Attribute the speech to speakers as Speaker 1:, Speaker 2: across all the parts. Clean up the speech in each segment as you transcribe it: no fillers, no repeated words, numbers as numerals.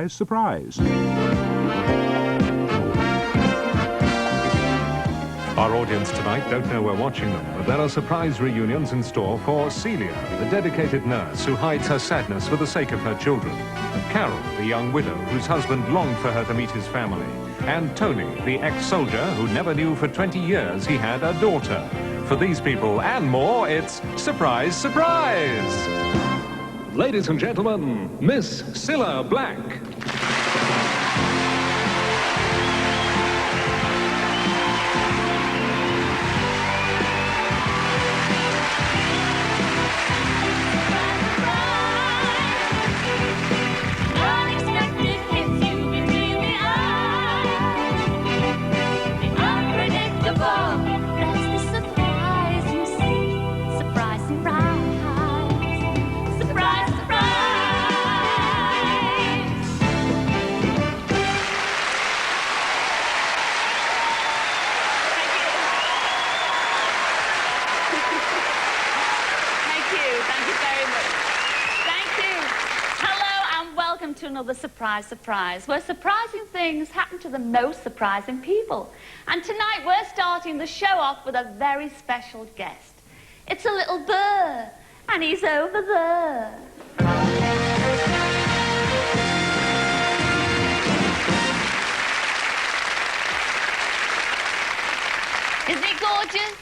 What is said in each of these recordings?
Speaker 1: Surprise.
Speaker 2: Our audience tonight don't know we're watching them, but there are surprise reunions in store for Cilla, the dedicated nurse who hides her sadness for the sake of her children, Carol, the young widow whose husband longed for her to meet his family, and Tony, the ex-soldier who never knew for 20 years he had a daughter. For these people and more, it's Surprise, Surprise! Ladies and gentlemen, Miss Cilla Black.
Speaker 3: To another surprise, surprise, where surprising things happen to the most surprising people. And tonight we're starting the show off with a very special guest. It's a little bird, and he's over there. Isn't he gorgeous?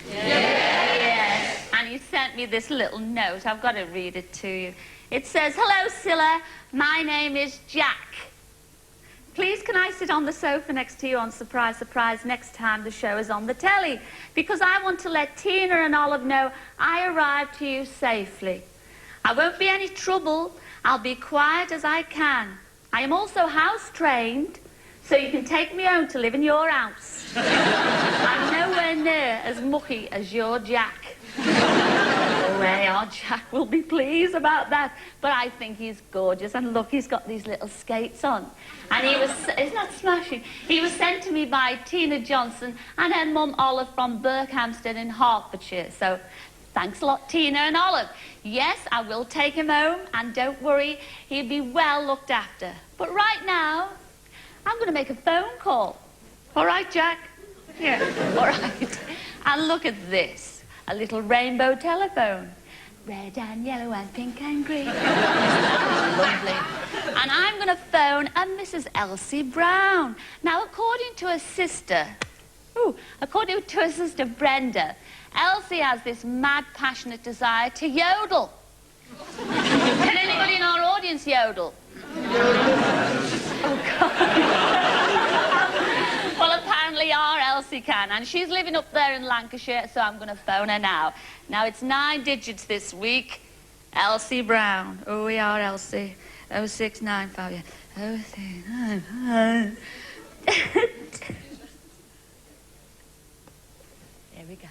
Speaker 3: Yes. And he sent me this little note. I've got to read it to you. It says, "Hello, Cilla. My name is Jack. Please, can I sit on the sofa next to you on Surprise, Surprise next time the show is on the telly? Because I want to let Tina and Olive know I arrived to you safely. I won't be any trouble. I'll be quiet as I can. I am also house-trained, so you can take me home to live in your house. I'm nowhere near as mucky as your Jack." Well, our Jack will be pleased about that. But I think he's gorgeous. And look, he's got these little skates on. And he was, isn't that smashing? He was sent to me by Tina Johnson and her mum Olive from Berkhamsted in Hertfordshire. So thanks a lot, Tina and Olive. Yes, I will take him home. And don't worry, he'll be well looked after. But right now, I'm going to make a phone call. All right, Jack? Yeah, all right. And look at this. A little rainbow telephone. Red and yellow and pink and green. Lovely. And I'm going to phone a Mrs. Elsie Brown. Now, according to her sister Brenda, Elsie has this mad, passionate desire to yodel. Can anybody in our audience yodel? Oh, God. Well, apparently our Elsie can, and she's living up there in Lancashire, so I'm going to phone her now. Now, it's 9 digits this week. Elsie Brown. Oh, we are Elsie. 0695, yeah. 0695. There we go.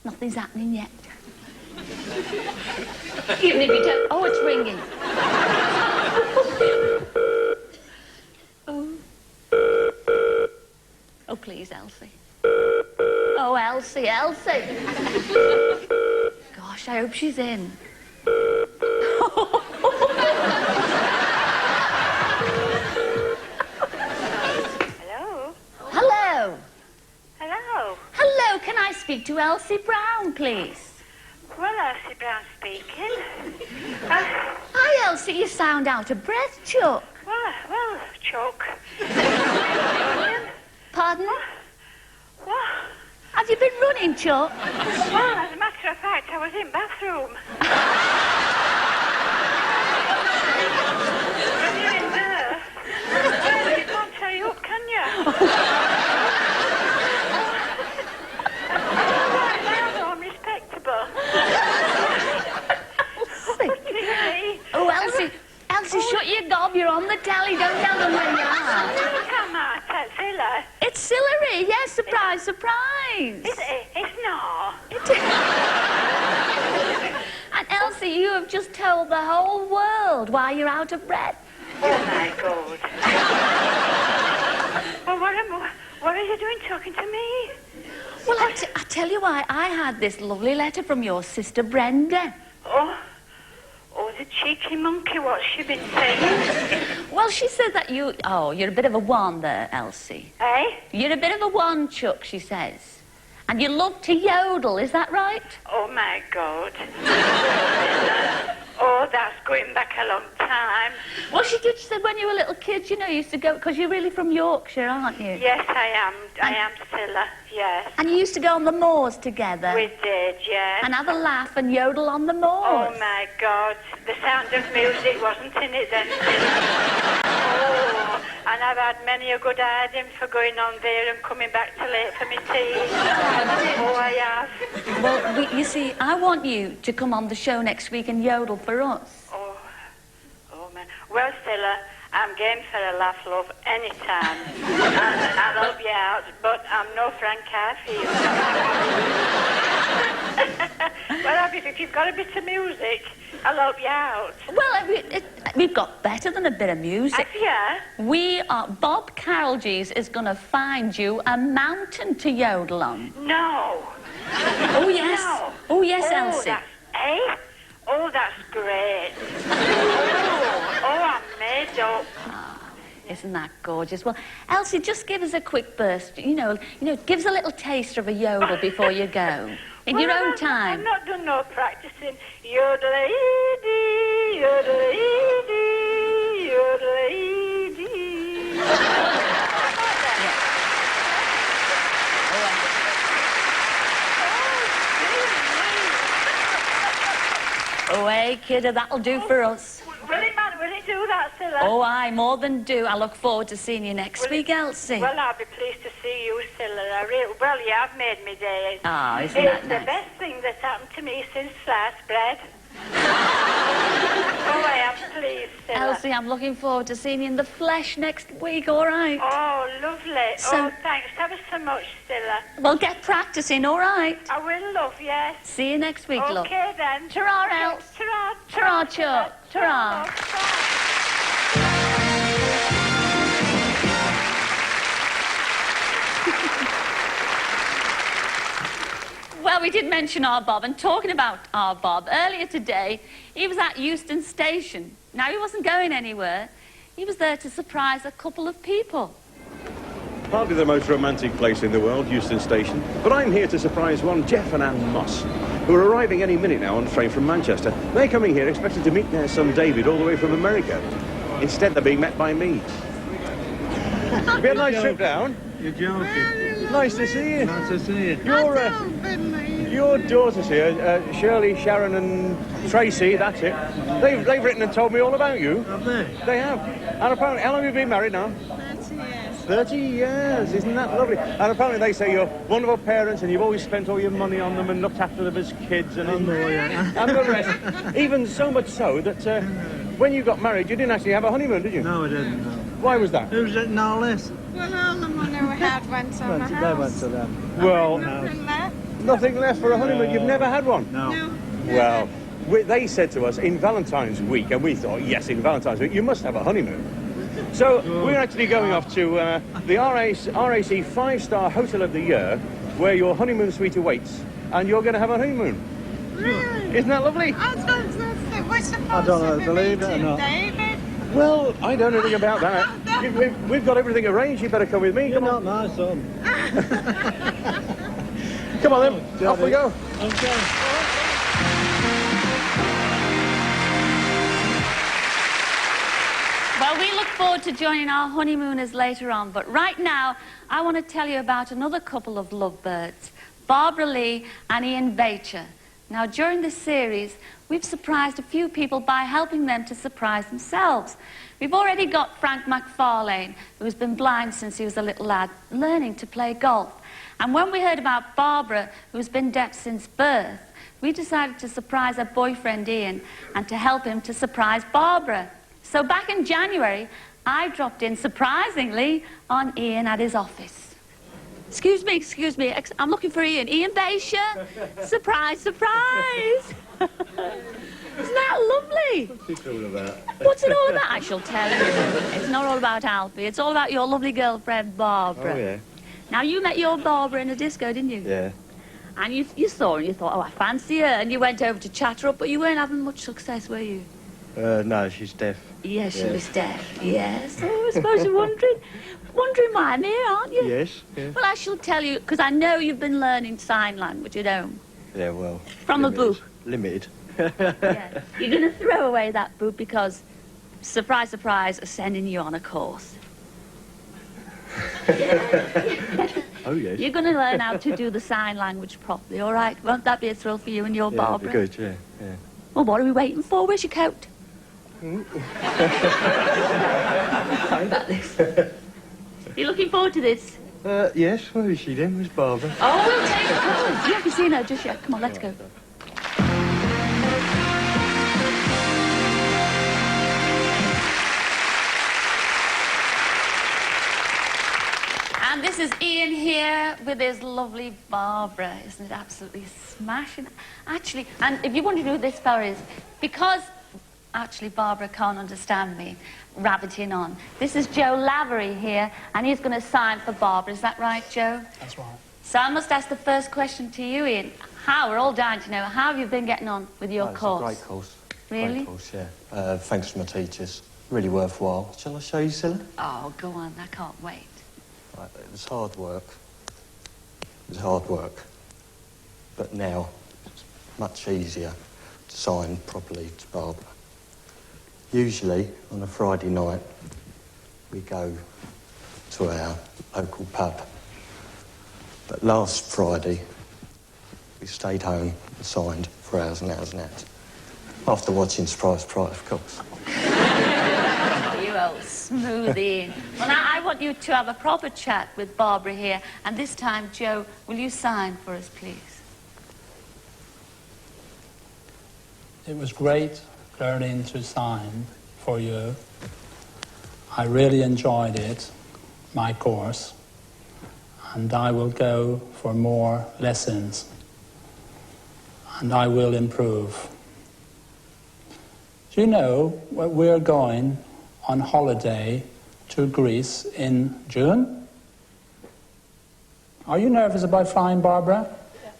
Speaker 3: Nothing's happening yet. Even if you don't... Oh, it's ringing. Oh, please, Elsie. Oh, Elsie, Elsie. Gosh, I hope she's in.
Speaker 4: Hello?
Speaker 3: Hello.
Speaker 4: Hello?
Speaker 3: Hello, can I speak to Elsie Brown, please?
Speaker 4: Well, Elsie Brown speaking.
Speaker 3: Hi, Elsie, you sound out of breath, Chuck.
Speaker 4: Well, Chuck.
Speaker 3: Pardon?
Speaker 4: What?
Speaker 3: Have you been running, Chuck?
Speaker 4: Well, as a matter of fact, I was in bathroom. Are you in there? Well, you can't hurry up, can you? Right now, though, I'm respectable.
Speaker 3: Oh, Elsie, shut your gob. You're on the telly. Don't tell them where you are.
Speaker 4: Come on, that's Cilla.
Speaker 3: It's Cilla, yes. Surprise, surprise.
Speaker 4: Is it? It's not.
Speaker 3: It is. And Elsie, you have just told the whole world why you're out of breath.
Speaker 4: Oh, my God. Well, what are you doing talking to me?
Speaker 3: Well, I tell you why. I had this lovely letter from your sister Brenda.
Speaker 4: Oh, Oh, the cheeky monkey, what's she been saying?
Speaker 3: Well, she said that you... Oh, you're a bit of a one there, Elsie.
Speaker 4: Eh?
Speaker 3: You're a bit of a one, Chuck, she says. And you love to yodel, is that right?
Speaker 4: Oh, my God. Oh, that's going back a long time.
Speaker 3: Well, she did. She said when you were little kids, you know, you used to go... Because you're really from Yorkshire, aren't you?
Speaker 4: Yes, I am. I am Cilla, yes.
Speaker 3: And you used to go on the moors together.
Speaker 4: We did, yes.
Speaker 3: And have a laugh and yodel on the moors.
Speaker 4: Oh, my God. The sound of music wasn't in it then. Oh, and I've had many a good item for going on there and coming back too late for me tea. Oh, I have.
Speaker 3: Well, you see, I want you to come on the show next week and yodel for us.
Speaker 4: Oh, man. Well, Cilla, I'm game for a laugh, love, anytime. And I'll help you out, but I'm no Frank Carfield. Well, if you've got a bit of music, I'll help you out.
Speaker 3: Well, we've got better than a bit of music.
Speaker 4: Have you?
Speaker 3: Bob Carolgees is going to find you a mountain to yodel on.
Speaker 4: No.
Speaker 3: Oh, yes.
Speaker 4: No.
Speaker 3: Oh, yes, Elsie.
Speaker 4: Oh, that's great. I'm made up.
Speaker 3: Isn't that gorgeous? Well, Elsie, just give us a quick burst. You know, give us a little taster of a yodel before you go. In your own time.
Speaker 4: I've not done no practicing. Yodel-ee-dee, yodel-ee-dee, yodel-ee-dee.
Speaker 3: Oh, hey, kiddo, that'll do for us.
Speaker 4: Will it do that, Cilla?
Speaker 3: Oh, I more than do. I look forward to seeing you next week, Elsie.
Speaker 4: Well, I'll be pleased to see you, Cilla. Well, you have made me day.
Speaker 3: Oh, isn't that nice?
Speaker 4: It's the best thing that's happened to me since sliced bread. Oh, I am pleased, Cilla.
Speaker 3: Elsie, I'm looking forward to seeing you in the flesh next week, all right?
Speaker 4: Oh, lovely. Thanks ever so much, Cilla.
Speaker 3: Well, get practicing, all right?
Speaker 4: I will, love, yes.
Speaker 3: See you next week, love.
Speaker 4: Okay, then.
Speaker 3: Ta-ra, Els.
Speaker 4: Ta-ra.
Speaker 3: Ta-ra, Chuck. Ta-ra. Well, we did mention our Bob, and talking about our Bob, earlier today, he was at Euston Station. Now, he wasn't going anywhere. He was there to surprise a couple of people.
Speaker 1: Hardly the most romantic place in the world, Euston Station, but I'm here to surprise one Jeff and Ann Moss, who are arriving any minute now on the train from Manchester. They're coming here expecting to meet their son David all the way from America. Instead, they're being met by me. We had a nice trip down.
Speaker 5: You're joking.
Speaker 1: Nice to see you.
Speaker 5: Nice to see you.
Speaker 1: Your daughters here, Shirley, Sharon and Tracy, that's it. They've written and told me all about you.
Speaker 5: Have they?
Speaker 1: They have. And apparently, how long have you been married now?
Speaker 5: 30 years.
Speaker 1: 30 years, isn't that lovely? And apparently they say you're wonderful parents and you've always spent all your money on them and looked after them as kids and
Speaker 5: And
Speaker 1: the rest. Even so much so that when you got married, you didn't actually have a honeymoon, did you?
Speaker 5: No, I didn't. No.
Speaker 1: Why was that?
Speaker 5: Who's it? No less.
Speaker 6: Well, all the money we had went on the
Speaker 5: They
Speaker 6: house.
Speaker 5: went to them.
Speaker 1: Well,
Speaker 6: Nothing left.
Speaker 1: nothing left for a honeymoon. You've never had one?
Speaker 5: No.
Speaker 6: No.
Speaker 1: Well, they said to us in Valentine's week, and we thought, yes, in Valentine's week, you must have a honeymoon. So we're actually going off to the RAC 5-star Hotel of the Year, where your honeymoon suite awaits, and you're going to have a honeymoon.
Speaker 6: Really?
Speaker 1: Isn't that lovely?
Speaker 6: I was going to say, we're supposed
Speaker 5: I don't know
Speaker 6: to
Speaker 5: if I believe it or
Speaker 6: meeting
Speaker 5: not.
Speaker 6: David.
Speaker 1: Well, I don't know anything about that. We've got everything arranged. You better come with me.
Speaker 5: You're
Speaker 1: Come on.
Speaker 5: not my son.
Speaker 1: Come on then. Off we go.
Speaker 5: Okay.
Speaker 3: Well, we look forward to joining our honeymooners later on, but right now, I want to tell you about another couple of lovebirds, Barbara Lee and Ian Bacher. Now, during this series, we've surprised a few people by helping them to surprise themselves. We've already got Frank McFarlane, who's been blind since he was a little lad, learning to play golf. And when we heard about Barbara, who's been deaf since birth, we decided to surprise her boyfriend Ian and to help him to surprise Barbara. So back in January, I dropped in surprisingly on Ian at his office. Excuse me, I'm looking for Ian. Ian Bacher. Surprise, surprise. Isn't that lovely?
Speaker 5: What's it all about?
Speaker 3: What's it all about? I shall tell you. It's not all about Alfie. It's all about your lovely girlfriend, Barbara.
Speaker 5: Oh, yeah.
Speaker 3: Now, you met your Barbara in a disco, didn't you?
Speaker 5: Yeah.
Speaker 3: And you saw her and you thought, oh, I fancy her. And you went over to chat her up, but you weren't having much success, were you?
Speaker 5: No, she's deaf.
Speaker 3: Yes, she
Speaker 5: Yes.
Speaker 3: was deaf. Yes. Oh, I suppose you're wondering why I'm here, aren't you?
Speaker 5: Yes, yeah.
Speaker 3: Well, I shall tell you, because I know you've been learning sign language at home.
Speaker 5: Yeah, well...
Speaker 3: From a
Speaker 5: limited.
Speaker 3: book.
Speaker 5: Limited.
Speaker 3: Yeah. You're going to throw away that book because, surprise, surprise, are sending you on a course.
Speaker 5: Oh, yes.
Speaker 3: You're going to learn how to do the sign language properly, all right? Won't that be a thrill for you and your
Speaker 5: Yeah,
Speaker 3: Barbara?
Speaker 5: good, yeah, yeah.
Speaker 3: Well, what are we waiting for? Where's your coat? Sorry about this. You looking forward to this?
Speaker 5: Yes, where is she then? Where's Barbara?
Speaker 3: Oh, we'll take it. Oh, you haven't seen her just yet. Come on, let's go. And this is Ian here with his lovely Barbara. Isn't it absolutely smashing? Actually, and if you wonder who this fella is, because actually Barbara can't understand me rabbiting on, this is Joe Lavery here, and he's going to sign for Barbara. Is that right, Joe?
Speaker 7: That's right.
Speaker 3: So I must ask the first question to you, Ian. We're all dying to know, how have you been getting on with your course?
Speaker 8: It's a great course.
Speaker 3: Really?
Speaker 8: Great course, yeah. Thanks to my teachers. Really worthwhile. Shall I show you, Cilla?
Speaker 3: Oh, go on, I can't wait.
Speaker 8: Right, it was hard work. It was hard work. But now, it's much easier to sign properly to Barbara. Usually, on a Friday night, we go to our local pub. But last Friday, we stayed home and signed for hours and hours and hours. After watching Surprise, Surprise, of course.
Speaker 3: You old smooth Ian. Well, now I want you to have a proper chat with Barbara here, and this time, Joe, will you sign for us, please?
Speaker 7: It was great learning to sign for you. I really enjoyed it, my course, and I will go for more lessons, and I will improve. Do you know we're going on holiday to Greece in June? Are you nervous about flying, Barbara?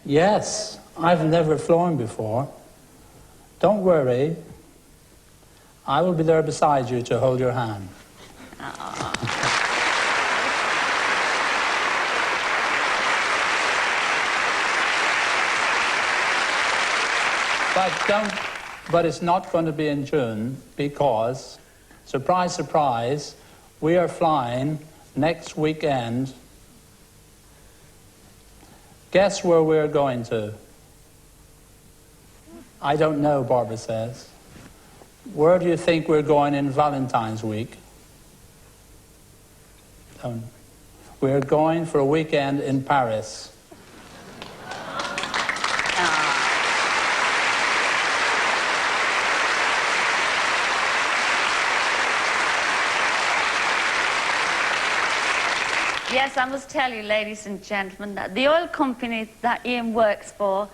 Speaker 7: Yeah. Yes, I've never flown before. Don't worry. I will be there beside you to hold your hand. But it's not going to be in June because, surprise, surprise, we are flying next weekend. Guess where we're going to? I don't know, Barbara says. Where do you think we're going in Valentine's week? We're going for a weekend in Paris.
Speaker 3: Yes, I must tell you, ladies and gentlemen, that the oil company that Ian works for,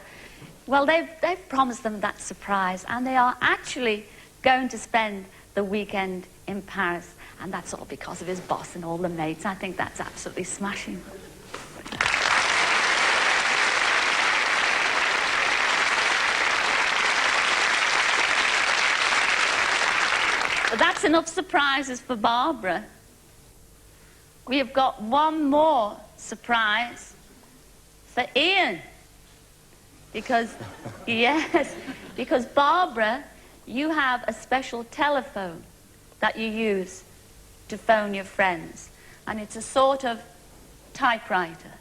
Speaker 3: well, they've promised them that surprise, and they are actually going to spend the weekend in Paris, and that's all because of his boss and all the mates. I think that's absolutely smashing. But that's enough surprises for Barbara. We have got one more surprise for Ian. Because, yes, because Barbara, you have a special telephone that you use to phone your friends. And it's a sort of typewriter.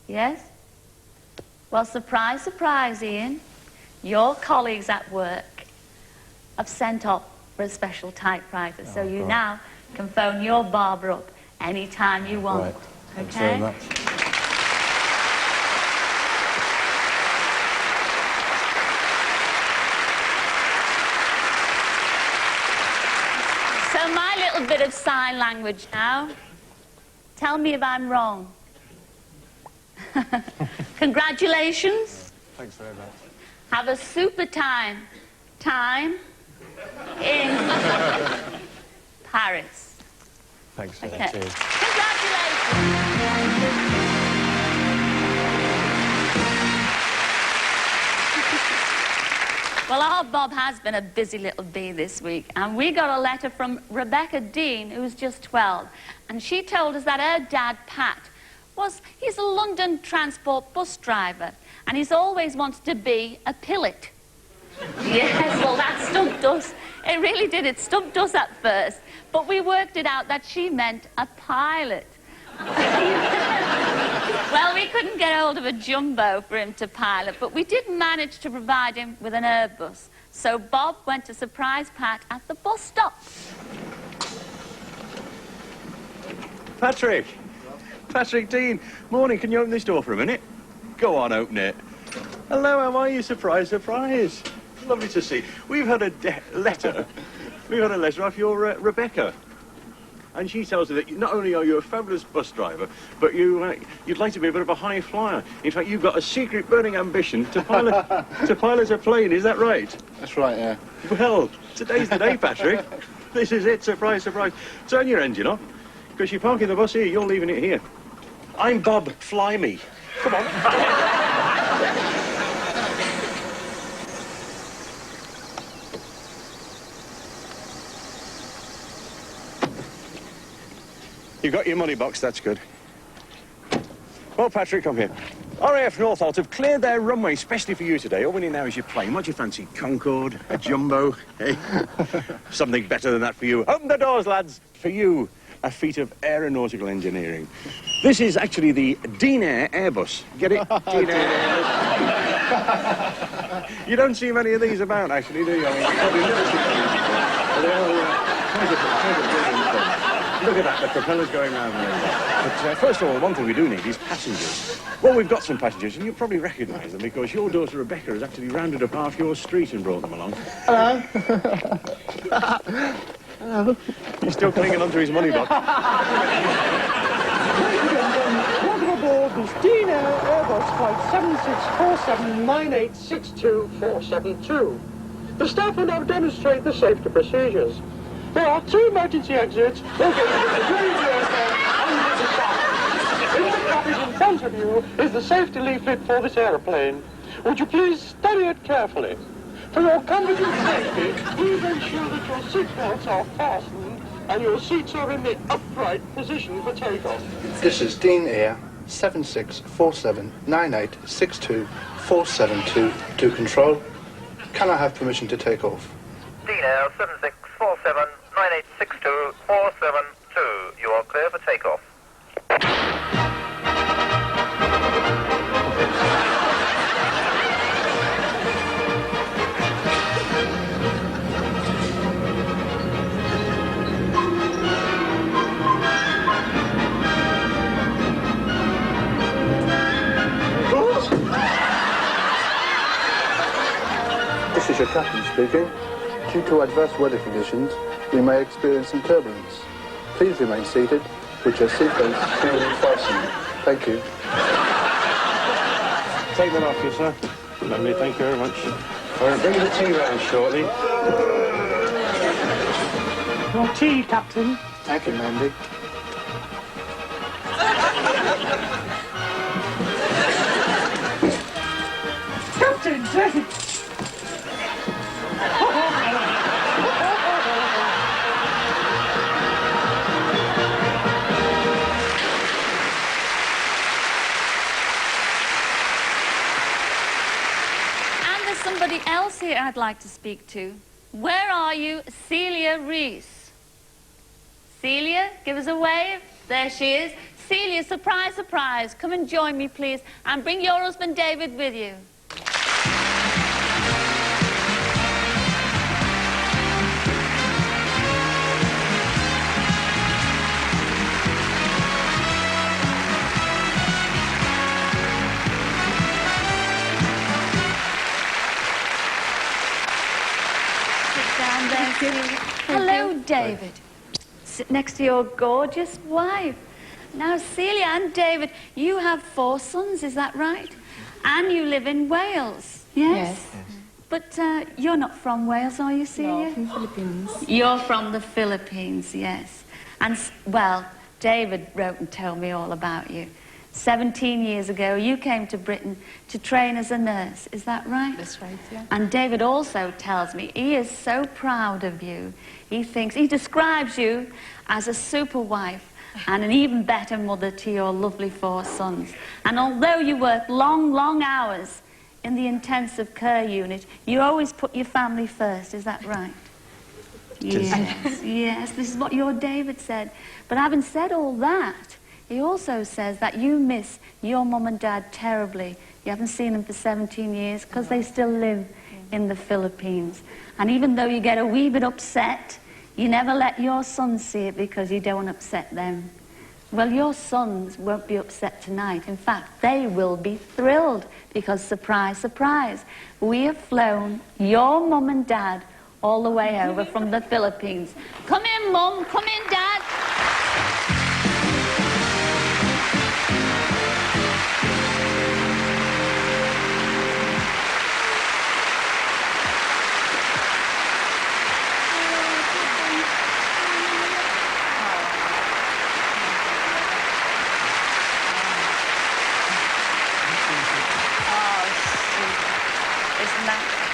Speaker 3: Yes? Well, surprise, surprise, Ian. Your colleagues at work have sent up for a special typewriter. So you now can phone your Barbara up anytime you want.
Speaker 8: Right. Thanks
Speaker 3: Okay?
Speaker 8: very much.
Speaker 3: So my little bit of sign language now. Tell me if I'm wrong. Congratulations.
Speaker 8: Thanks very much.
Speaker 3: Have a super time in Paris.
Speaker 8: Thanks for
Speaker 3: Okay.
Speaker 8: that. Cheers.
Speaker 3: Congratulations. Well, our Bob has been a busy little bee this week, and we got a letter from Rebecca Dean, who's just 12, and she told us that her dad, Pat, he's a London transport bus driver, and he's always wanted to be a pilot. Yes, well, that stumped us. It really did. It stumped us at first, but we worked it out that she meant a pilot. Well, we couldn't get hold of a jumbo for him to pilot, but we did manage to provide him with an Airbus. So Bob went to surprise Pat at the bus stop.
Speaker 1: Patrick! Patrick Dean, morning. Can you open this door for a minute? Go on, open it. Hello, how are you? Surprise, surprise. Lovely to see. We've had a letter. We've had a letter off your Rebecca. And she tells us that not only are you a fabulous bus driver, but you'd like to be a bit of a high flyer. In fact, you've got a secret burning ambition to pilot a plane. Is that right?
Speaker 9: That's right, yeah.
Speaker 1: Well, today's the day, Patrick. This is it. Surprise, surprise. Turn your engine off, because you're parking the bus here. You're leaving it here. I'm Bob. Fly me. Come on. You've got your money box, that's good. Well, Patrick, come here. RAF Northolt have cleared their runway especially for you today. All we need now is your plane. What do you fancy? Concorde? A jumbo? Hey? Something better than that for you. Open the doors, lads. For you, a feat of aeronautical engineering. This is actually the Dean Air Airbus. Get it? Dean Air Airbus. You don't see many of these about, actually, do you? I mean, you've probably never seen these. Look at that, the propeller's going round there. But first of all, one thing we do need is passengers. Well, we've got some passengers, and you'll probably recognise them because your daughter Rebecca has actually rounded up half your street and brought them along.
Speaker 9: Hello.
Speaker 1: Hello. He's still clinging onto his money box.
Speaker 10: Welcome aboard this Dean Air Airbus flight 76479862-472. The staff will now demonstrate the safety procedures. There are 2 emergency exits located at the very under the side. In the cabin in front of you is the safety leaflet for this aeroplane. Would you please study it carefully? For your comfort and safety, please ensure that your seatbelts are fastened and your seats are in the upright position for takeoff.
Speaker 9: This is Dean Air 76479862-472 to control. Can I have permission to take off?
Speaker 11: Dean Air 76479862-472. You are clear for takeoff.
Speaker 9: This is your captain speaking. Due to adverse weather conditions, we may experience some turbulence. Please remain seated with your seatbelts securely fastened. Thank you.
Speaker 1: Take that off you, sir. Lovely, thank you very much. All right, bring the tea round shortly.
Speaker 10: Your tea, Captain.
Speaker 9: Thank you, Mandy.
Speaker 10: Captain, David.
Speaker 3: Somebody else here I'd like to speak to. Where are you, Celia Reese? Celia, give us a wave. There she is. Celia, surprise, surprise. Come and join me, please, and bring your husband David with you. Hello, David. Sit next to your gorgeous wife. Now, Celia and David, you have 4 sons, is that right? And you live in Wales, yes? Yes. But you're not from Wales, are you, Celia?
Speaker 6: No, from the Philippines.
Speaker 3: You're from the Philippines, yes. And, well, David wrote and told me all about you. 17 years ago, you came to Britain to train as a nurse. Is that right?
Speaker 12: That's right, yeah.
Speaker 3: And David also tells me he is so proud of you. He describes you as a super wife and an even better mother to your lovely 4 sons. And although you work long, long hours in the intensive care unit, you always put your family first. Is that right? Yes, yes, this is what your David said. But having said all that, he also says that you miss your mum and dad terribly. You haven't seen them for 17 years because they still live in the Philippines. And even though you get a wee bit upset, you never let your sons see it because you don't want to upset them. Well, your sons won't be upset tonight. In fact, they will be thrilled because, surprise, surprise, we have flown your mum and dad all the way over from the Philippines. Come in, Mum. Come in, Dad.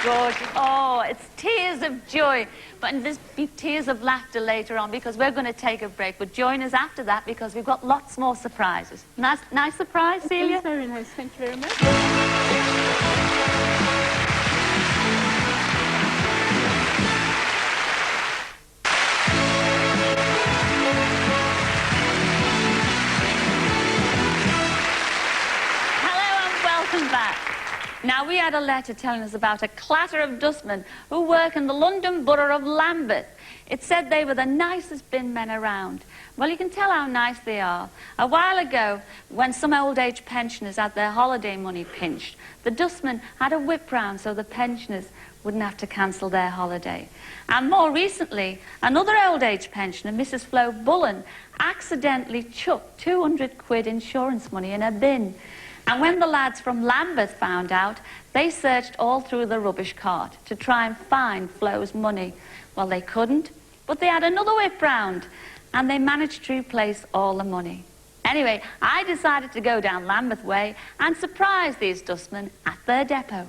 Speaker 3: Gorgeous. Oh, it's tears of joy. But there's be tears of laughter later on because we're going to take a break. But join us after that because we've got lots more surprises. Nice surprise, Celia?
Speaker 12: It's very nice. Thank you very much.
Speaker 3: Hello and welcome back. Now, we had a letter telling us about a clatter of dustmen who work in the London borough of Lambeth. It said they were the nicest bin men around. Well, you can tell how nice they are. A while ago, when some old age pensioners had their holiday money pinched, the dustmen had a whip round so the pensioners wouldn't have to cancel their holiday. And more recently, another old age pensioner, Mrs. Flo Bullen, accidentally chucked 200 quid insurance money in a bin. And when the lads from Lambeth found out, they searched all through the rubbish cart to try and find Flo's money. Well, they couldn't, but they had another whip round, and they managed to replace all the money. Anyway, I decided to go down Lambeth Way and surprise these dustmen at their depot.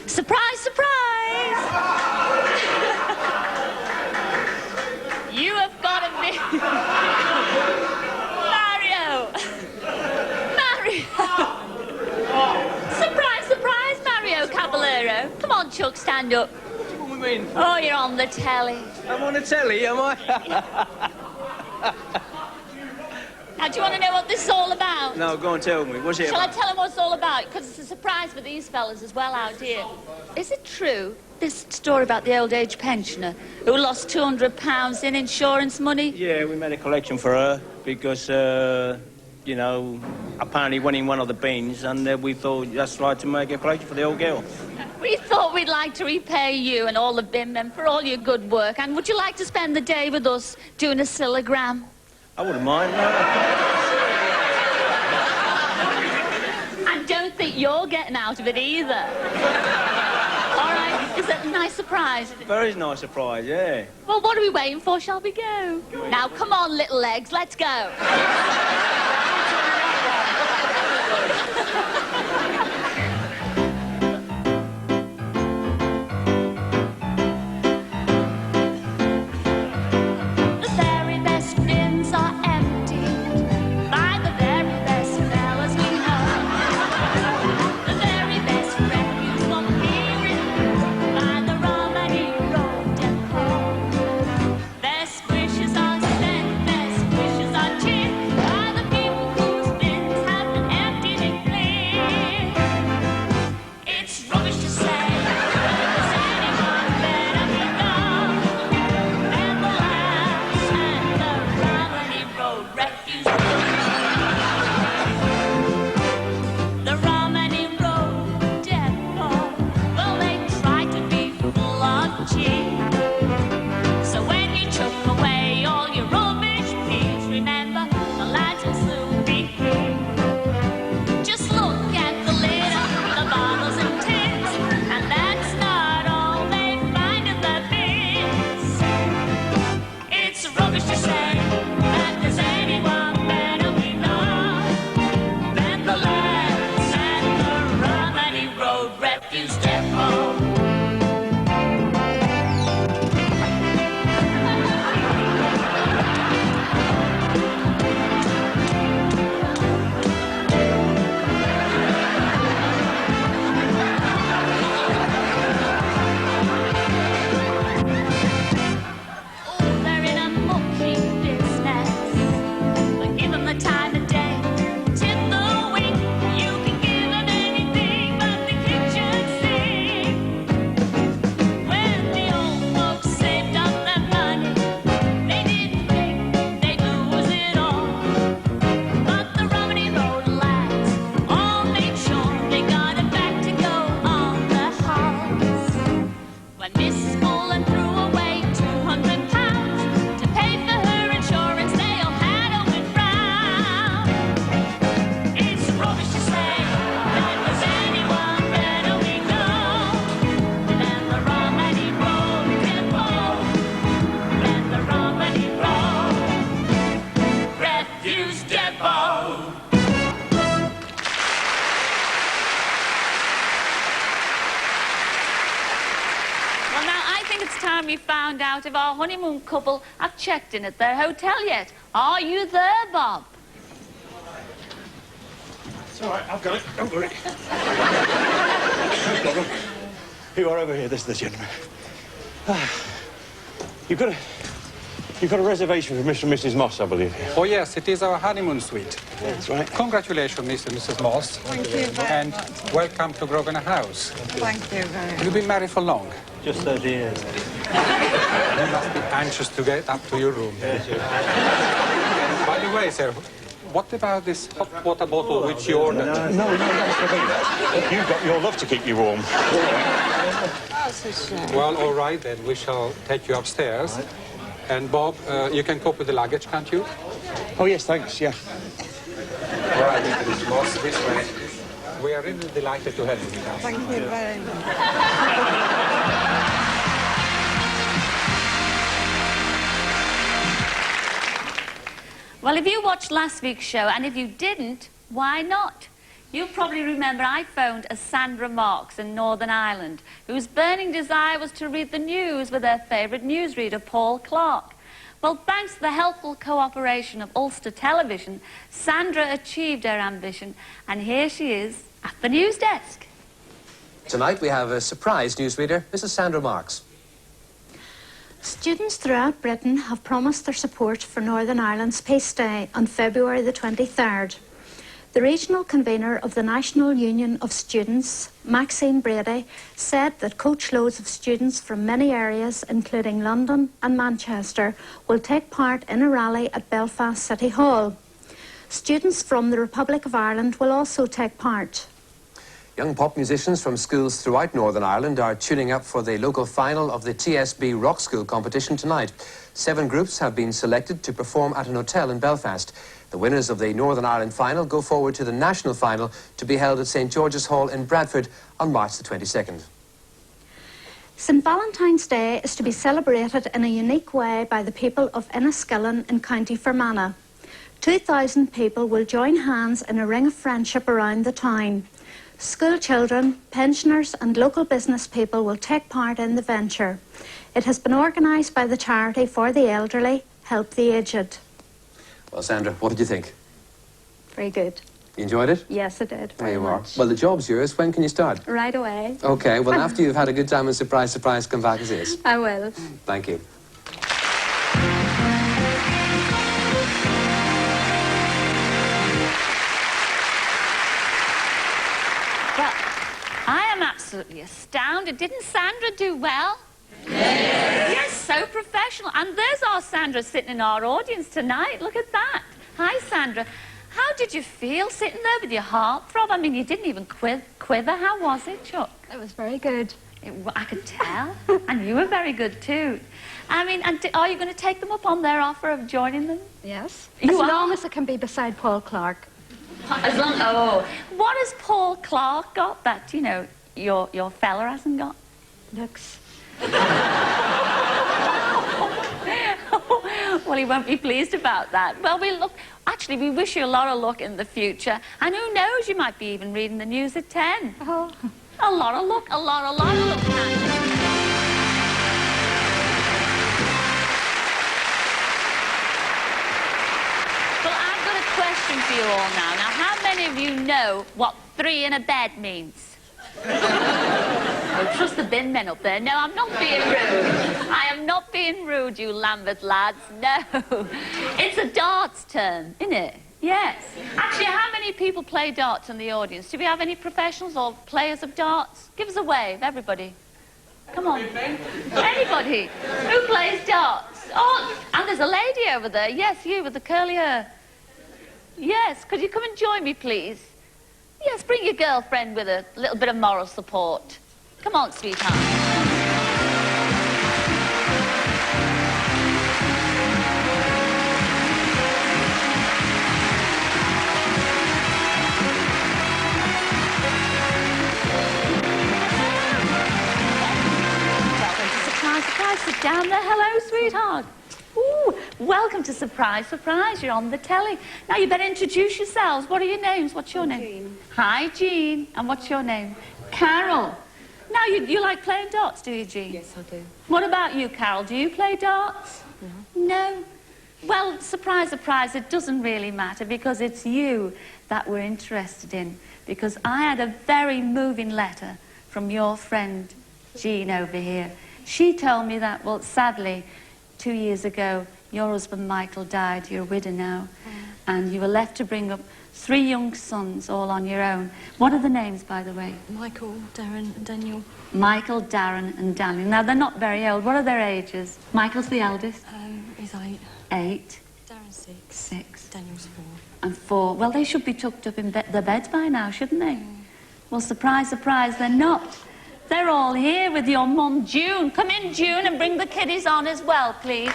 Speaker 3: Surprise, surprise! You have got a big... Surprise, surprise, Mario Caballero. Come on, Chuck, stand up.
Speaker 13: What do you mean?
Speaker 3: Oh, you're on the telly.
Speaker 13: I'm on the telly, am I?
Speaker 3: Now, do you want to know what this is all about?
Speaker 13: No, go and tell me. What's it
Speaker 3: Shall
Speaker 13: about?
Speaker 3: I tell them what it's all about? Because it's a surprise for these fellas as well out here. Is it true, this story about the old age pensioner who lost £200 in insurance money?
Speaker 13: Yeah, we made a collection for her because, you know, apparently went in one of the bins and we thought that's right to make a collection for the old girl.
Speaker 3: We thought we'd like to repay you and all the bin men for all your good work. And would you like to spend the day with us doing a Cillagram?
Speaker 13: I wouldn't mind, no.
Speaker 3: I don't think you're getting out of it either. All right, is that a nice surprise?
Speaker 13: Very nice surprise, yeah.
Speaker 3: Well, what are we waiting for? Shall we go? Now, come on, little legs, let's go. When Miss Mullen threw away £200 to pay for her insurance, they all had a went round. It's rubbish to say there was anyone better we know than the Romany Road Depot, than the Romany Road Refuse Depot. Well, now, I think it's time we found out if our honeymoon couple have checked in at their hotel yet. Are you there, Bob?
Speaker 1: It's all right, I've got it. Don't worry. No problem. You are over here. This is the gentleman. You've got a reservation for Mr. and Mrs. Moss, I believe.
Speaker 12: Oh, yes, it is our honeymoon suite.
Speaker 1: Yeah, that's right.
Speaker 12: Congratulations, Mr. and Mrs. Moss.
Speaker 6: Thank you very
Speaker 12: And
Speaker 6: much.
Speaker 12: welcome to Grosvenor House.
Speaker 6: Thank you very much.
Speaker 12: You've been married for long.
Speaker 8: Just 30 years.
Speaker 12: You must be anxious to get up to your room. By the way, sir, what about this hot water bottle which you ordered?
Speaker 1: No, you've got your love to keep you warm.
Speaker 6: That's a shame.
Speaker 12: Well, all right, then. We shall take you upstairs. And, Bob, you can cope with the luggage, can't you?
Speaker 1: Oh, yes, thanks, yeah.
Speaker 12: All right, Mr. and Mrs. Moss, this way. We are really delighted to have you with us.
Speaker 6: Thank you very much.
Speaker 3: Well, if you watched last week's show, and if you didn't, why not? You probably remember I phoned a Sandra Marks in Northern Ireland, whose burning desire was to read the news with her favourite newsreader, Paul Clark. Well, thanks to the helpful cooperation of Ulster Television, Sandra achieved her ambition, and here she is at the news desk.
Speaker 14: Tonight we have a surprise newsreader, Mrs. Sandra Marks.
Speaker 15: Students throughout Britain have promised their support for Northern Ireland's Peace Day on February the 23rd. The regional convener of the National Union of Students, Maxine Brady, said that coachloads of students from many areas, including London and Manchester, will take part in a rally at Belfast City Hall. Students from the Republic of Ireland will also take part.
Speaker 14: Young pop musicians from schools throughout Northern Ireland are tuning up for the local final of the TSB Rock School competition tonight. 7 groups have been selected to perform at an hotel in Belfast. The winners of the Northern Ireland final go forward to the national final to be held at St George's Hall in Bradford on March the 22nd.
Speaker 15: St Valentine's Day is to be celebrated in a unique way by the people of Enniskillen in County Fermanagh. 2,000 people will join hands in a ring of friendship around the town. School children, pensioners and local business people will take part in the venture. It has been organised by the charity for the elderly, Help the Aged.
Speaker 14: Well, Sandra, what did you think?
Speaker 15: Very good.
Speaker 14: You enjoyed it?
Speaker 15: Yes, I did.
Speaker 14: There
Speaker 15: Very
Speaker 14: you are.
Speaker 15: much.
Speaker 14: Well, the job's yours. When can you start?
Speaker 15: Right away.
Speaker 14: Okay, well, after you've had a good time and surprise, come back as is.
Speaker 15: I will.
Speaker 14: Thank you.
Speaker 3: Well, I am absolutely astounded. Didn't Sandra do well? Yes, so professional. And there's our Sandra sitting in our audience tonight. Look at that. Hi, Sandra. How did you feel sitting there with your heart throb? I mean, you didn't even quiver. How was it, Chuck?
Speaker 15: It was very good.
Speaker 3: I could tell. And you were very good, too. I mean, and are you going to take them up on their offer of joining them?
Speaker 15: Yes.
Speaker 3: You
Speaker 15: as
Speaker 3: are?
Speaker 15: long as it can be beside Paul Clark.
Speaker 3: As long, oh, what has Paul Clark got that, you know, your fella hasn't got?
Speaker 15: Looks.
Speaker 3: Well, he won't be pleased about that. Well, actually, we wish you a lot of luck in the future. And who knows, you might be even reading the news at 10.
Speaker 15: Oh.
Speaker 3: A lot of luck, a lot of luck. Well, I've got a question for you all now. Now, how many of you know what 3 in a bed means? Oh, trust the bin men up there. No, I'm not being rude. I am not being rude, you Lambeth lads. No. It's a darts term, isn't it? Yes. Actually, how many people play darts in the audience? Do we have any professionals or players of darts? Give us a wave, everybody. Come on. Anybody who plays darts? Oh, and there's a lady over there. Yes, you with the curly hair. Yes, could you come and join me, please? Yes, bring your girlfriend with a little bit of moral support. Come on, sweetheart. Down there. Hello, sweetheart. Ooh, welcome to Surprise, Surprise. You're on the telly. Now, you better introduce yourselves. What are your names? What's your name?
Speaker 6: Jean.
Speaker 3: Hi, Jean. And what's your name? Carol. Now, you like playing darts, do you, Jean?
Speaker 6: Yes, I do.
Speaker 3: What about you, Carol? Do you play darts?
Speaker 6: No.
Speaker 3: No? Well, surprise, surprise, it doesn't really matter because it's you that we're interested in. Because I had a very moving letter from your friend, Jean, over here. She told me that, well, sadly, 2 years ago, your husband, Michael, died. You're a widow now. And you were left to bring up 3 young sons all on your own. What are the names, by the way?
Speaker 6: Michael, Darren, and Daniel.
Speaker 3: Michael, Darren, and Daniel. Now, they're not very old. What are their ages? Michael's the eldest.
Speaker 6: He's 8.
Speaker 3: 8.
Speaker 6: Darren's 6.
Speaker 3: 6.
Speaker 6: Daniel's 4.
Speaker 3: And 4. Well, they should be tucked up in their beds by now, shouldn't they? Well, surprise, surprise, they're not. They're all here with your mum, June. Come in, June, and bring the kiddies on as well, please.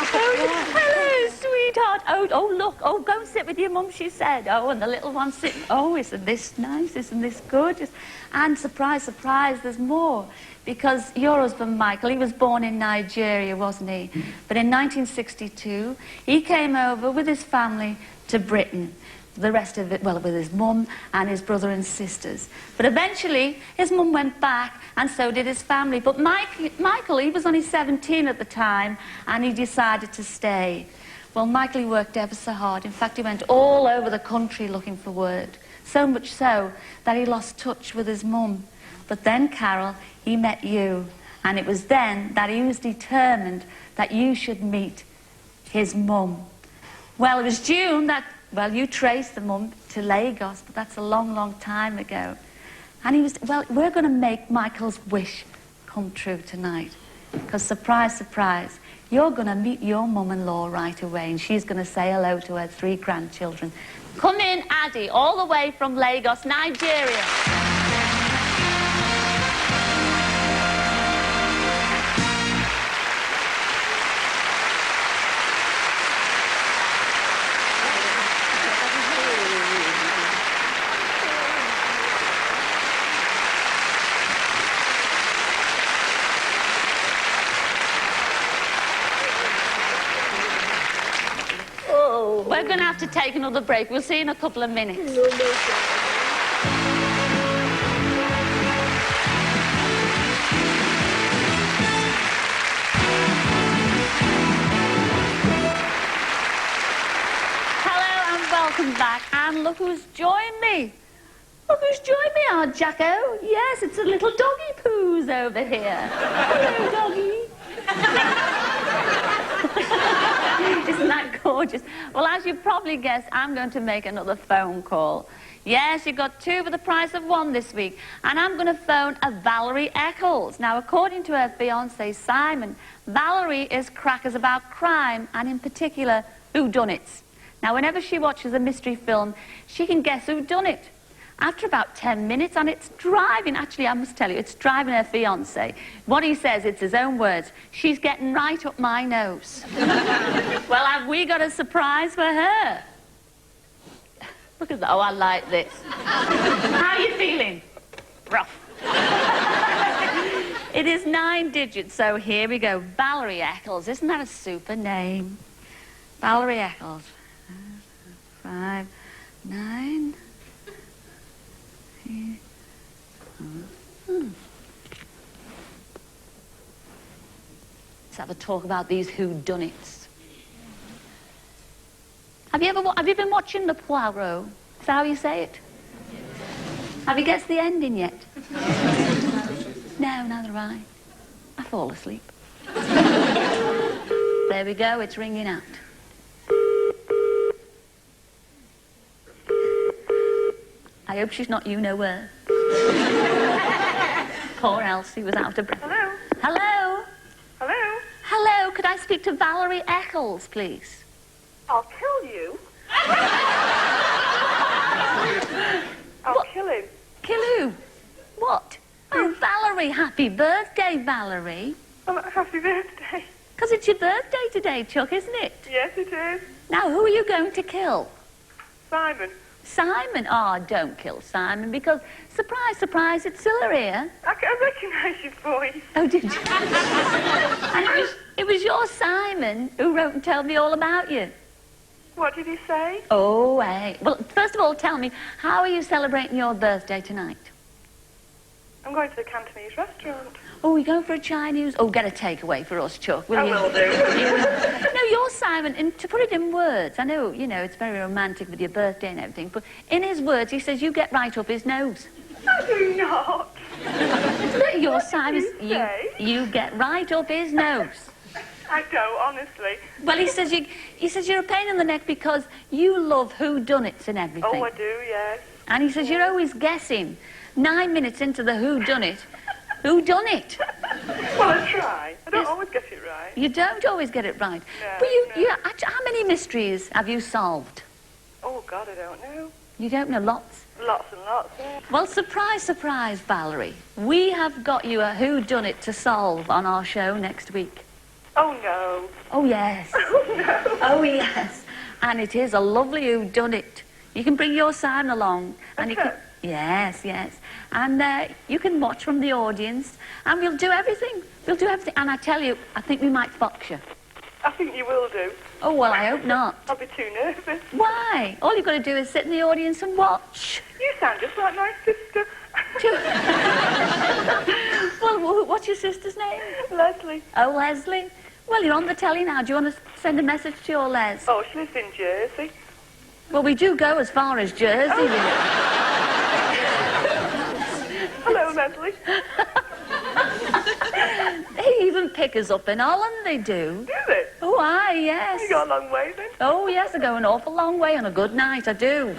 Speaker 3: Hello, sweetheart. Oh, look. Oh, go and sit with your mum, she said. Oh, and the little one sit. Oh, isn't this nice? Isn't this gorgeous? And surprise, surprise, there's more. Because your husband, Michael, he was born in Nigeria, wasn't he? But in 1962, he came over with his family to Britain. The rest of it, well, with his mum and his brother and sisters. But eventually, his mum went back, and so did his family. But Michael, he was only 17 at the time, and he decided to stay. Well, Michael, he worked ever so hard. In fact, he went all over the country looking for work. So much so that he lost touch with his mum. But then, Carol, he met you. And it was then that he was determined that you should meet his mum. Well, it was June that... Well, you traced the mum to Lagos, but that's a long, long time ago. And he was, well, we're going to make Michael's wish come true tonight. Because, surprise, surprise, you're going to meet your mum-in-law right away, and she's going to say hello to her 3 grandchildren. Come in, Addie, all the way from Lagos, Nigeria. We're going to have to take another break. We'll see you in a couple of minutes. Hello and welcome back. And look who's joined me. Look who's joined me, our Jacko. Yes, it's a little doggy poos over here. Hello, doggy. Isn't that gorgeous? Well, as you probably guessed, I'm going to make another phone call. Yes, you got 2 for the price of 1 this week. And I'm going to phone a Valerie Eccles. Now, according to her fiancé, Simon, Valerie is crackers about crime, and in particular, whodunits. Now, whenever she watches a mystery film, she can guess who done it. After about 10 minutes, and it's driving, actually, I must tell you, it's driving her fiancé. What he says, it's his own words, she's getting right up my nose. Well, have we got a surprise for her? Look at that. Oh, I like this. How are you feeling? Rough. It is 9 digits, so here we go. Valerie Eccles. Isn't that a super name? Valerie Eccles. 5, 9... Let's have a talk about these whodunits. Have you been watching the Poirot? Is that how you say it? Have you guessed the ending yet? No, neither have I. I fall asleep. There we go, it's ringing out. I hope she's not you-know-where. Poor Elsie was out of breath.
Speaker 4: Hello?
Speaker 3: Hello?
Speaker 4: Hello?
Speaker 3: Hello, could I speak to Valerie Eccles, please?
Speaker 4: I'll kill you. I'll kill him.
Speaker 3: Kill who? What? Oh, Valerie, happy birthday, Valerie.
Speaker 4: Oh, happy birthday.
Speaker 3: Because it's your birthday today, Chuck, isn't it?
Speaker 4: Yes, it is.
Speaker 3: Now, who are you going to kill?
Speaker 4: Simon.
Speaker 3: Simon? Oh, don't kill Simon, because, surprise, surprise, it's Cilla here.
Speaker 4: I recognise your voice.
Speaker 3: Oh, did you? And it was your Simon who wrote and told me all about you.
Speaker 4: What did he say?
Speaker 3: Oh, hey. Well, first of all, tell me, how are you celebrating your birthday tonight?
Speaker 4: I'm going to the Cantonese restaurant.
Speaker 3: Oh, you going for a Chinese? Oh, get a takeaway for us, Chuck, will
Speaker 4: I
Speaker 3: you?
Speaker 4: will do.
Speaker 3: No, you're Simon, and to put it in words, I know, you know, it's very romantic with your birthday and everything, but in his words, he says you get right up his nose.
Speaker 4: I do not.
Speaker 3: Isn't it? You're Simon.
Speaker 4: you say?
Speaker 3: You get right up his nose.
Speaker 4: I don't, honestly.
Speaker 3: Well, he says you're a pain in the neck because you love whodunits and everything.
Speaker 4: Oh, I do, yes.
Speaker 3: And he says you're always guessing. 9 minutes into the whodunit, who done it?
Speaker 4: Well, I try. I don't always get it right.
Speaker 3: You don't always get it right.
Speaker 4: No,
Speaker 3: But how many mysteries have you solved?
Speaker 4: Oh, God, I don't know.
Speaker 3: You don't know lots?
Speaker 4: Lots and lots, yeah.
Speaker 3: Well, surprise, surprise, Valerie. We have got you a whodunit to solve on our show next week.
Speaker 4: Oh, no.
Speaker 3: Oh, yes.
Speaker 4: Oh, no.
Speaker 3: Oh, yes. And it is a lovely whodunit. You can bring your son along. And you can... Yes, yes. And you can watch from the audience. And we'll do everything. We'll do everything. And I tell you, I think we might fox you.
Speaker 4: I think you will do.
Speaker 3: Oh, well, I hope not.
Speaker 4: I'll be too nervous.
Speaker 3: Why? All you've got to do is sit in the audience and watch.
Speaker 4: You sound just like my sister.
Speaker 3: Well, what's your sister's name?
Speaker 4: Leslie.
Speaker 3: Oh, Leslie. Well, you're on the telly now. Do you want to send a message to your Les?
Speaker 4: Oh, she lives in Jersey.
Speaker 3: Well, we do go as far as Jersey.
Speaker 4: Hello, Leslie.
Speaker 3: They even pick us up in Holland, they do.
Speaker 4: Do they?
Speaker 3: Oh, aye, yes.
Speaker 4: You go a long way, then?
Speaker 3: Oh, yes, I go an awful long way on a good night, I do.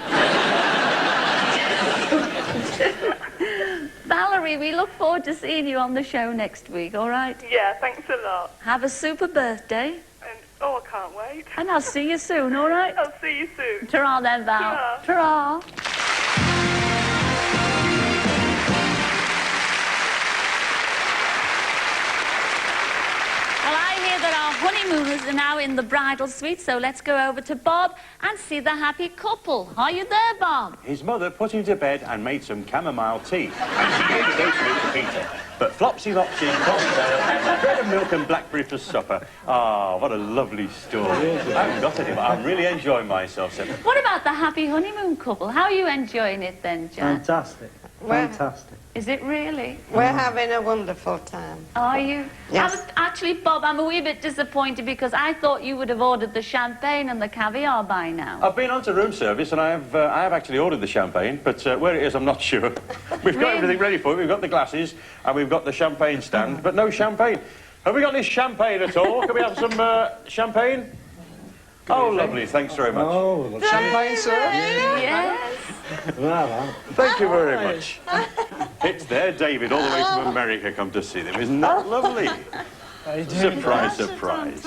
Speaker 3: Valerie, we look forward to seeing you on the show next week, all right?
Speaker 4: Yeah, thanks a lot.
Speaker 3: Have a super birthday.
Speaker 4: And, oh, I can't wait.
Speaker 3: And I'll see you soon, all right?
Speaker 4: I'll see you soon.
Speaker 3: Ta-ra then, Val. Ta-ra. Well, I hear that our honeymooners are now in the bridal suite, so let's go over to Bob and see the happy couple. Are you there, Bob?
Speaker 1: His mother put him to bed and made some chamomile tea. And she gave the goat's meat to Peter. But Flopsy Lopsy, cocktail, bread and milk and blackberry for supper. Ah, what a lovely story. I haven't got any, but I'm really enjoying myself, Sam.
Speaker 3: What about the happy honeymoon couple? How are you enjoying it then, Jan?
Speaker 5: Fantastic.
Speaker 16: Well-
Speaker 5: Fantastic.
Speaker 3: Is it really?
Speaker 16: We're having a wonderful time.
Speaker 3: Are you?
Speaker 16: Yes.
Speaker 3: Actually, Bob, I'm a wee bit disappointed because I thought you would have ordered the champagne and the caviar by now.
Speaker 1: I've been on to room service and I have actually ordered the champagne, but where it is, I'm not sure. We've got everything ready for it. We've got the glasses and we've got the champagne stand, but no champagne. Have we got any champagne at all? Can we have some champagne? Oh, lovely. Thanks very much.
Speaker 5: Oh,
Speaker 1: champagne, sir?
Speaker 3: Yes.
Speaker 1: Thank you very much. It's there, David, all the way from America, come to see them. Isn't that lovely? Surprise, surprise.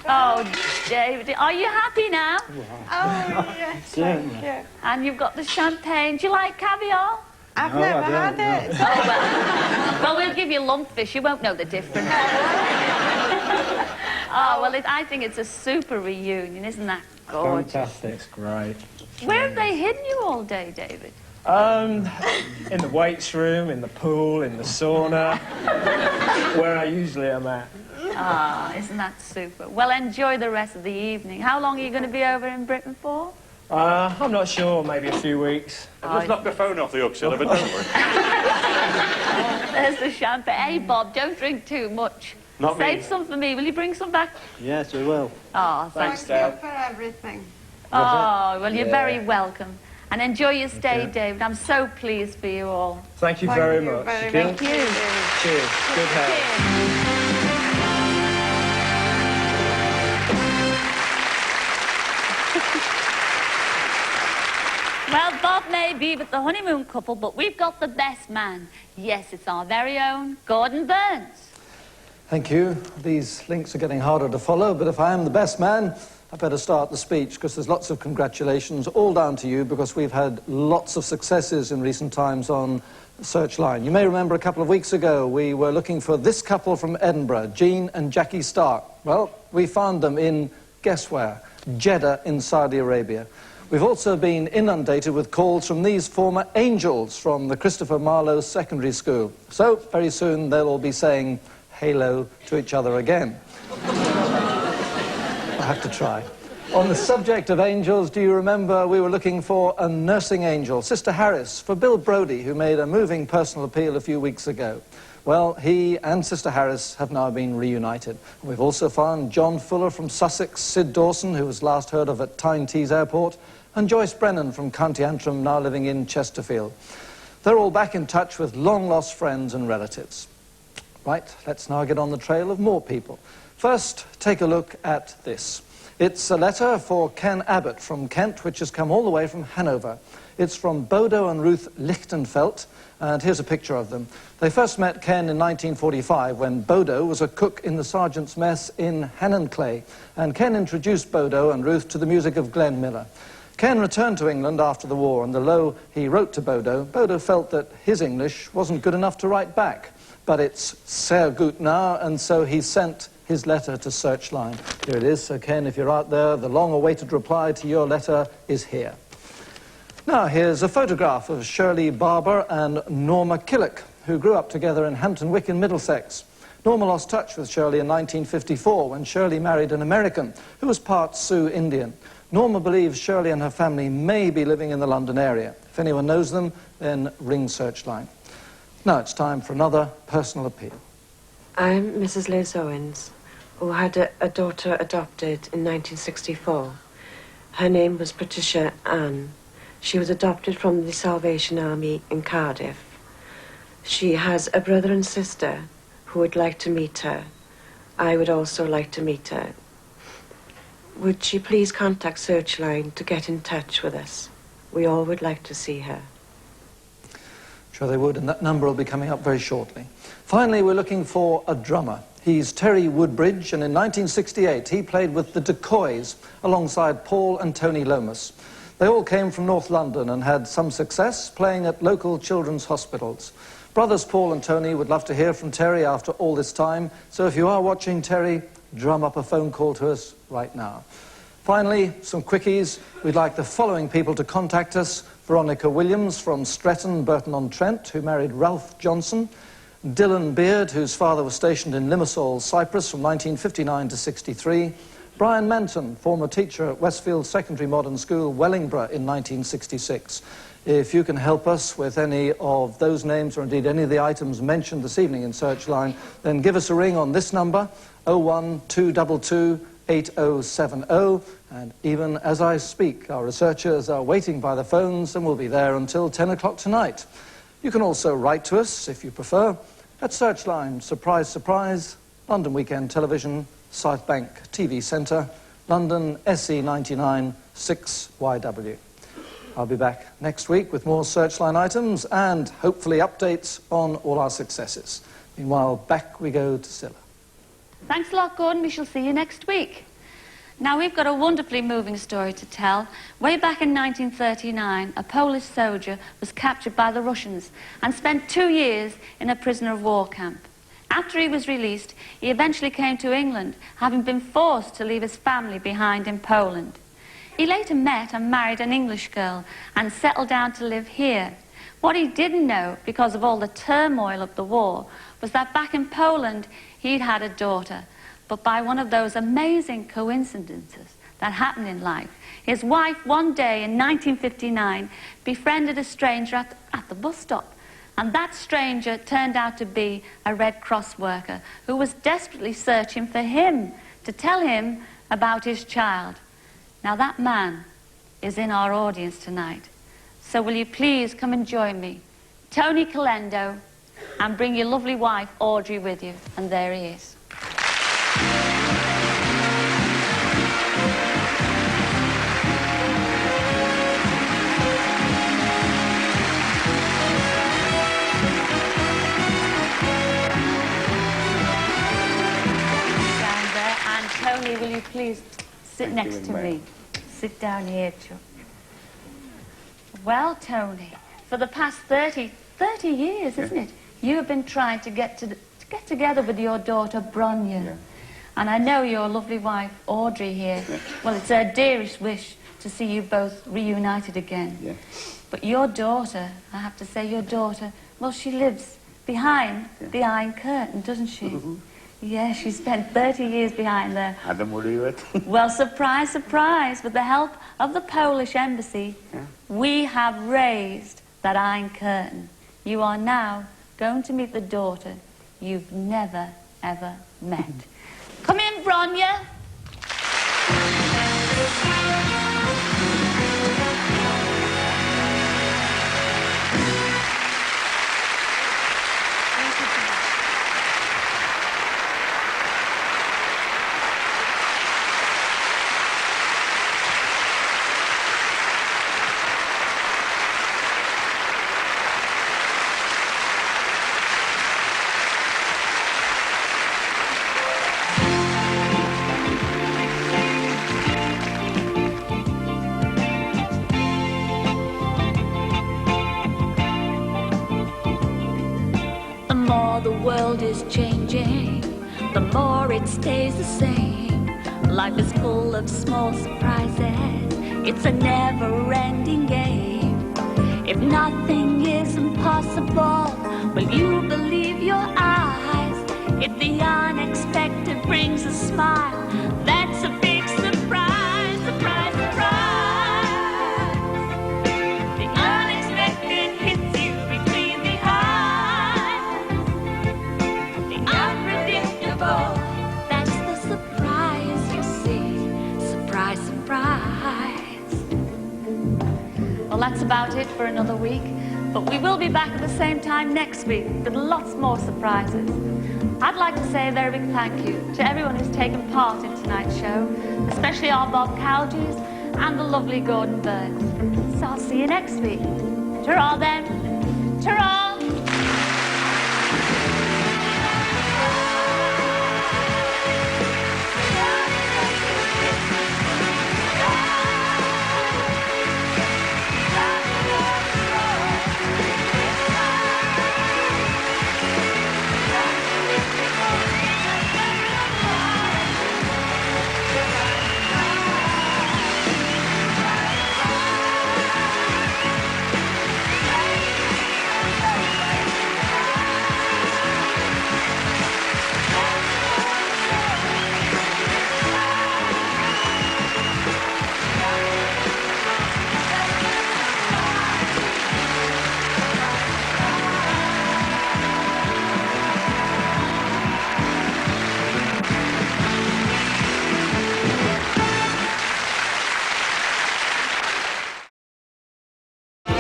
Speaker 3: Oh, David, are you happy now?
Speaker 16: Oh, yes, thank you.
Speaker 3: And you've got the champagne. Do you like caviar?
Speaker 16: I've never had it.
Speaker 3: Oh, well, we'll give you lumpfish. You won't know the difference. Oh, well, I think it's a super reunion. Isn't that gorgeous?
Speaker 5: Fantastic. It's great.
Speaker 3: Where have they hidden you all day, David?
Speaker 5: In the weights room, in the pool, in the sauna, where I usually am at.
Speaker 3: Ah, isn't that super? Well, enjoy the rest of the evening. How long are you going to be over in Britain for?
Speaker 5: I'm not sure, maybe a few weeks.
Speaker 1: Let's knock the phone off the hook, Cilla, but don't worry.
Speaker 3: There's the champagne. Hey, Bob, don't drink too much.
Speaker 1: Not me.
Speaker 3: Save some for me. Will you bring some back?
Speaker 5: Yes, we will.
Speaker 3: Oh,
Speaker 16: Thank you for everything.
Speaker 3: Oh, well, you're very welcome. And enjoy your stay, David. I'm so pleased for you all.
Speaker 5: Thank you very much.
Speaker 3: Thank you.
Speaker 5: Cheers. Good health.
Speaker 3: Well, Bob may be with the honeymoon couple, but we've got the best man. Yes, it's our very own Gordon Burns.
Speaker 17: Thank you. These links are getting harder to follow, but if I am the best man, I better start the speech, because there's lots of congratulations, all down to you, because we've had lots of successes in recent times on Searchline. You may remember a couple of weeks ago we were looking for this couple from Edinburgh, Jean and Jackie Stark. Well, we found them in, guess where? Jeddah in Saudi Arabia. We've also been inundated with calls from these former angels from the Christopher Marlowe Secondary School. So, very soon they'll all be saying hello to each other again. I have to try. On the subject of angels, do you remember we were looking for a nursing angel, Sister Harris, for Bill Brodie, who made a moving personal appeal a few weeks ago? Well, he and Sister Harris have now been reunited. We've also found John Fuller from Sussex, Sid Dawson, who was last heard of at Tyne Tees Airport, and Joyce Brennan from County Antrim, now living in Chesterfield. They're all back in touch with long-lost friends and relatives. Right, let's now get on the trail of more people. First, take a look at this. It's a letter for Ken Abbott from Kent, which has come all the way from Hanover. It's from Bodo and Ruth Lichtenfeld, and here's a picture of them. They first met Ken in 1945 when Bodo was a cook in the sergeant's mess in Hannonclay, and Ken introduced Bodo and Ruth to the music of Glenn Miller. Ken returned to England after the war, and although he wrote to Bodo, Bodo felt that his English wasn't good enough to write back. But it's sehr gut now, and so he sent his letter to Searchline. Here it is. So, Ken, if you're out there, the long-awaited reply to your letter is here. Now, here's a photograph of Shirley Barber and Norma Killick, who grew up together in Hampton Wick in Middlesex. Norma lost touch with Shirley in 1954 when Shirley married an American who was part Sioux Indian. Norma believes Shirley and her family may be living in the London area. If anyone knows them, then ring Searchline. Now it's time for another personal appeal.
Speaker 18: I'm Mrs. Liz Owens, who had a daughter adopted in 1964. Her name was Patricia Ann. She was adopted from the Salvation Army in Cardiff. She has a brother and sister who would like to meet her. I would also like to meet her. Would she please contact Searchline to get in touch with us? We all would like to see her.
Speaker 17: Sure they would, and that number will be coming up very shortly. Finally, we're looking for a drummer. He's Terry Woodbridge, and in 1968 he played with the Decoys alongside Paul and Tony Lomas. They all came from North London and had some success playing at local children's hospitals. Brothers Paul and Tony would love to hear from Terry after all this time, so if you are watching, Terry, drum up a phone call to us right now. Finally, some quickies. We'd like the following people to contact us. Veronica Williams from Stretton, Burton-on-Trent, who married Ralph Johnson. Dylan Beard, whose father was stationed in Limassol, Cyprus from 1959 to 63. Brian Manton, former teacher at Westfield Secondary Modern School, Wellingborough in 1966. If you can help us with any of those names, or indeed any of the items mentioned this evening in Searchline, then give us a ring on this number, 01222 8070, and even as I speak, our researchers are waiting by the phones and will be there until 10 o'clock tonight. You can also write to us, if you prefer, at Searchline, Surprise, Surprise, London Weekend Television, South Bank TV Centre, London SE99 6YW. I'll be back next week with more Searchline items and hopefully updates on all our successes. Meanwhile, back we go to Cilla.
Speaker 3: Thanks a lot, Gordon. We shall see you next week. Now, we've got a wonderfully moving story to tell. Way back in 1939, a Polish soldier was captured by the Russians and spent 2 years in a prisoner of war camp. After he was released, he eventually came to England, having been forced to leave his family behind in Poland. He later met and married an English girl and settled down to live here. What he didn't know, because of all the turmoil of the war, was that back in Poland, he'd had a daughter. But by one of those amazing coincidences that happen in life, his wife one day in 1959 befriended a stranger at the bus stop. And that stranger turned out to be a Red Cross worker who was desperately searching for him to tell him about his child. Now that man is in our audience tonight. So will you please come and join me, Tony Calendo, and bring your lovely wife Audrey with you. And there he is. Tony, will you please sit next to me? Sit down here, Chuck. Well, Tony, for the past 30 30 years, isn't it? You have been trying to get together with your daughter, Bronya.
Speaker 19: Yeah.
Speaker 3: And I know your lovely wife, Audrey, here.
Speaker 19: Yeah.
Speaker 3: Well, it's her dearest wish to see you both reunited again.
Speaker 19: Yeah.
Speaker 3: But your daughter, I have to say, your daughter, well, she lives behind the Iron Curtain, doesn't she? Yeah, she spent 30 years behind there.
Speaker 19: I don't believe it.
Speaker 3: Well, surprise, surprise, with the help of the Polish embassy, we have raised that Iron Curtain. You are now going to meet the daughter you've never, ever met. Come in, Bronya. The world is changing, the more it stays the same. Life is full of small surprises, it's a never-ending game. If nothing is impossible, will you believe your eyes? If the unexpected brings a smile, that's a big surprise, surprise, surprise. The unexpected hits you between the eyes. The unpredictable, that's the surprise, you see. Surprise, surprise. Well, that's about it for another week. But we will be back at the same time next week with lots more surprises. I'd like to say a very big thank you to everyone who's taken part in tonight's show, especially our Bob Cowdews and the lovely Gordon Burns. So I'll see you next week. Ta-ra then. Ta-ra!